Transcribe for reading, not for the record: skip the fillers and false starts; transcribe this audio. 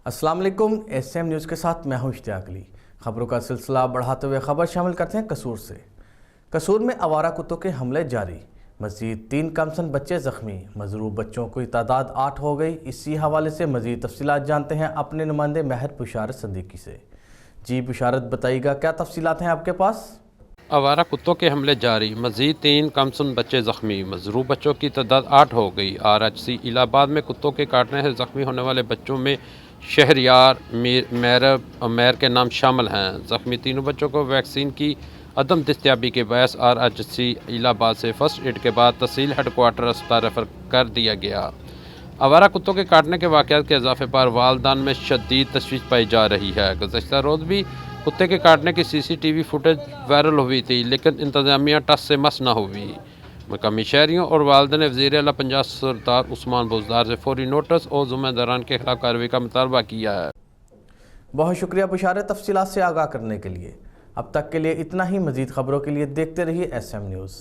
अस्सलाम वालेकुम। SM news के साथ मैं हूं इश्तियाक अली। खबरों का सिलसिला बढ़ाते हुए खबर शामिल करते हैं कसूर से। कसूर में आवारा कुत्तों के हमले जारी, मज़ीद 3 कमसन बच्चे ज़ख्मी, मजरूब बच्चों की तादाद 8 हो गई। इसी हवाले से मज़ीद तफसीलात जानते हैं अपने नुमाइंदे महर बुशारत सिद्दीकी से। जी बुशारत, बताइएगा क्या तफसीलात हैं आपके पास? आवारा कुत्तों के हमले जारी, मज़ीद 3 कमसुन बच्चे ज़ख्मी, मजरूब बच्चों की तादाद 8 हो गई। RHC इलाहाबाद में कुत्तों के काटने से ज़ख्मी होने वाले बच्चों में शहरयार, मैरब और मैर के नाम शामिल हैं। ज़ख्मी तीनों बच्चों को वैक्सीन की अदम दस्तयाबी के बायस RHC इलाहाबाद से फर्स्ट एड के बाद तहसील हेडक्वार्टर अस्पताल रेफर कर दिया गया। आवारा कुत्तों के काटने के वाक़यात के इजाफे पर वालदान में शदीद तशवीश पाई जा रही है। गुज़श्ता रोज़ भी कुत्ते के काटने की CCTV फुटेज वायरल हुई थी, लेकिन इंतज़ामिया टस से मस न हुई। मकामी शहरियों और वालिदैन ने वज़ीर आला पंजाब सरदार उस्मान बुज़दार से फौरी नोटिस और ज़िम्मेदारान के खिलाफ कार्रवाई का मुतालबा किया है। बहुत शुक्रिया बुशारत, तफसीलात से आगाह करने के लिए। अब तक के लिए इतना ही। मज़ीद खबरों के लिए देखते रहिए SM न्यूज़।